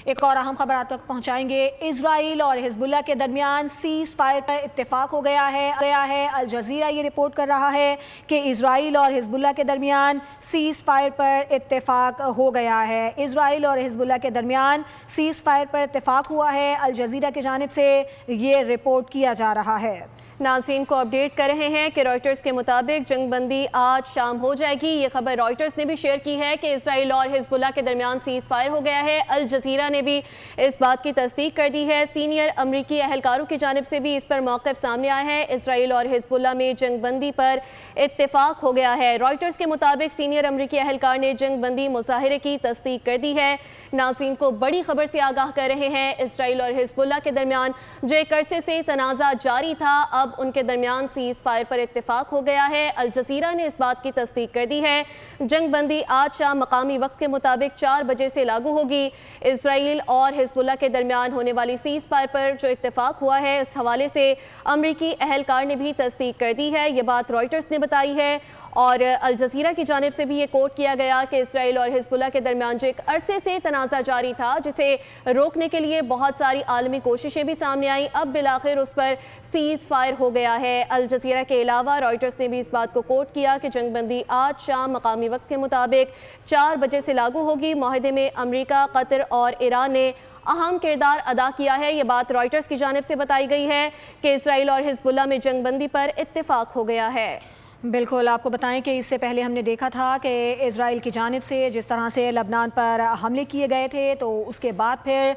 ایک اور اہم خبر آپ تک پہنچائیں گے۔ اسرائیل اور حزب اللہ کے درمیان سیز فائر پر اتفاق ہو گیا ہے۔ الجزیرہ یہ رپورٹ کر رہا ہے کہ اسرائیل اور حزب اللہ کے درمیان سیز فائر پر اتفاق ہو گیا ہے۔ اسرائیل اور حزب اللہ کے درمیان سیز فائر پر اتفاق ہوا ہے۔ الجزیرہ کی جانب سے یہ رپورٹ کیا جا رہا ہے۔ ناظرین کو اپڈیٹ کر رہے ہیں کہ رائٹرز کے مطابق جنگ بندی آج شام ہو جائے گی۔ یہ خبر رائٹرز نے بھی شیئر کی ہے کہ اسرائیل اور حزب اللہ کے درمیان سیز فائر ہو گیا ہے۔ الجزیرہ نے بھی اس بات کی تصدیق کر دی ہے۔ سینئر امریکی اہلکاروں کی جانب سے بھی اس پر موقف سامنے آیا ہے۔ اسرائیل اور حزب اللہ میں جنگ بندی پر اتفاق ہو گیا ہے۔ رائٹرز کے مطابق سینئر امریکی اہلکار نے جنگ بندی مظاہرے کی تصدیق کر دی ہے۔ ناظرین کو بڑی خبر سے آگاہ کر رہے ہیں۔ اسرائیل اور حزب اللہ کے درمیان جو ایک عرصے سے تنازع جاری تھا، اب ان کے درمیان سیز فائر پر اتفاق ہو گیا ہے۔ الجزیرہ نے اس بات کی تصدیق کر دی ہے۔ جنگ بندی آج شام مقامی وقت کے مطابق 4 بجے سے لاگو ہوگی۔ اسرائیل اور حزب اللہ کے درمیان ہونے والی سیز فائر پر جو اتفاق ہوا ہے، اس حوالے سے امریکی اہلکار نے بھی تصدیق کر دی ہے۔ یہ بات رائٹرز نے بتائی ہے اور الجزیرہ کی جانب سے بھی یہ کوٹ کیا گیا کہ اسرائیل اور حزب اللہ کے درمیان جو ایک عرصے سے تنازع جاری تھا، جسے روکنے کے لیے بہت ساری عالمی کوششیں بھی سامنے آئیں، اب بالآخر اس پر سیز فائر ہو گیا ہے۔ الجزیرہ کے علاوہ رائٹرز نے بھی اس بات کو کوٹ کیا کہ جنگ بندی آج شام مقامی وقت کے مطابق 4 بجے سے لاگو ہوگی۔ معاہدے میں امریکہ، قطر اور ایران نے اہم کردار ادا کیا ہے۔ یہ بات رائٹرز کی جانب سے بتائی گئی ہے کہ اسرائیل اور حزب اللہ میں جنگ بندی پر اتفاق ہو گیا ہے۔ بالکل، آپ کو بتائیں کہ اس سے پہلے ہم نے دیکھا تھا کہ اسرائیل کی جانب سے جس طرح سے لبنان پر حملے کیے گئے تھے، تو اس کے بعد پھر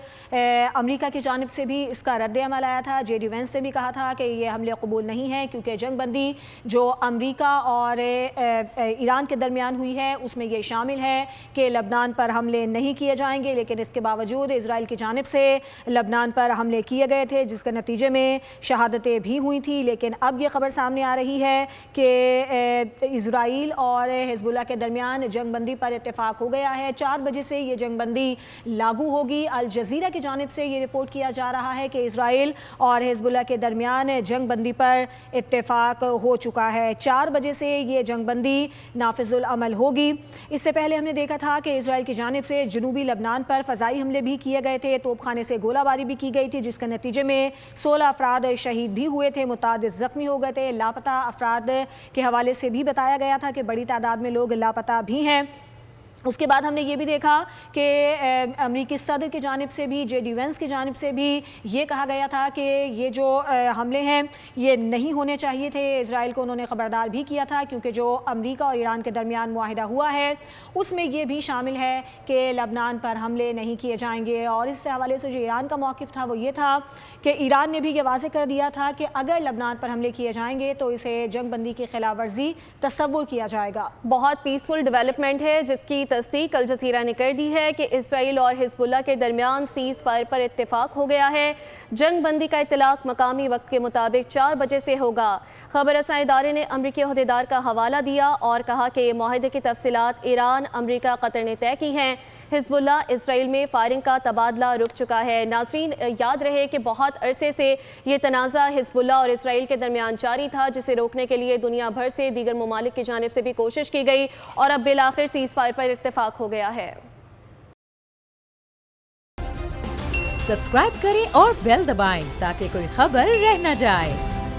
امریکہ کی جانب سے بھی اس کا رد عمل آیا تھا۔ جے ڈی وینس نے بھی کہا تھا کہ یہ حملے قبول نہیں ہیں، کیونکہ جنگ بندی جو امریکہ اور ایران کے درمیان ہوئی ہے اس میں یہ شامل ہے کہ لبنان پر حملے نہیں کیے جائیں گے، لیکن اس کے باوجود اسرائیل کی جانب سے لبنان پر حملے کیے گئے تھے، جس کے نتیجے میں شہادتیں بھی ہوئی تھیں۔ لیکن اب یہ خبر سامنے آ رہی ہے کہ اسرائیل اور حزب اللہ کے درمیان جنگ بندی پر اتفاق ہو گیا ہے۔ 4 بجے سے یہ جنگ بندی لاگو ہوگی۔ الجزیرہ کی جانب سے یہ رپورٹ کیا جا رہا ہے کہ اسرائیل اور حزب اللہ کے درمیان جنگ بندی پر اتفاق ہو چکا ہے۔ 4 بجے سے یہ جنگ بندی نافذ العمل ہوگی۔ اس سے پہلے ہم نے دیکھا تھا کہ اسرائیل کی جانب سے جنوبی لبنان پر فضائی حملے بھی کیے گئے تھے، توپ خانے سے گولہ باری بھی کی گئی تھی، جس کے نتیجے میں 16 افراد شہید بھی ہوئے تھے، متعدد زخمی ہو گئے تھے۔ لاپتہ افراد کے حوالے سے بھی بتایا گیا تھا کہ بڑی تعداد میں لوگ لاپتہ بھی ہیں۔ اس کے بعد ہم نے یہ بھی دیکھا کہ امریکی صدر کی جانب سے بھی، جے ڈی وینس کی جانب سے بھی یہ کہا گیا تھا کہ یہ جو حملے ہیں یہ نہیں ہونے چاہیے تھے۔ اسرائیل کو انہوں نے خبردار بھی کیا تھا، کیونکہ جو امریکہ اور ایران کے درمیان معاہدہ ہوا ہے اس میں یہ بھی شامل ہے کہ لبنان پر حملے نہیں کیے جائیں گے۔ اور اس سے حوالے سے جو ایران کا موقف تھا وہ یہ تھا کہ ایران نے بھی یہ واضح کر دیا تھا کہ اگر لبنان پر حملے کیے جائیں گے تو اسے جنگ بندی کی خلاف ورزی تصور کیا جائے گا۔ بہت پیسفل ڈیولپمنٹ ہے جس کی تصدیق الجزیرہ نے کر دی ہے کہ اسرائیل اور حزب اللہ کے درمیان سیز فائر پر اتفاق ہو گیا ہے۔ جنگ بندی کا اطلاق مقامی وقت کے مطابق 4 بجے سے ہوگا۔ خبر رساں ادارے نے امریکی عہدیدار کا حوالہ دیا اور کہا کہ یہ معاہدے کی تفصیلات ایران، امریکہ، قطر نے طے کی ہیں۔ حزب اللہ اسرائیل میں فائرنگ کا تبادلہ رک چکا ہے۔ ناظرین یاد رہے کہ بہت عرصے سے یہ تنازع حزب اللہ اور اسرائیل کے درمیان جاری تھا، جسے روکنے کے لیے دنیا بھر سے دیگر ممالک کی جانب سے بھی کوشش کی گئی اور اب بالآخر سیز فائر پر اتفاق ہو گیا ہے۔ سبسکرائب کریں اور بیل دبائیں تاکہ کوئی خبر رہ نہ جائے۔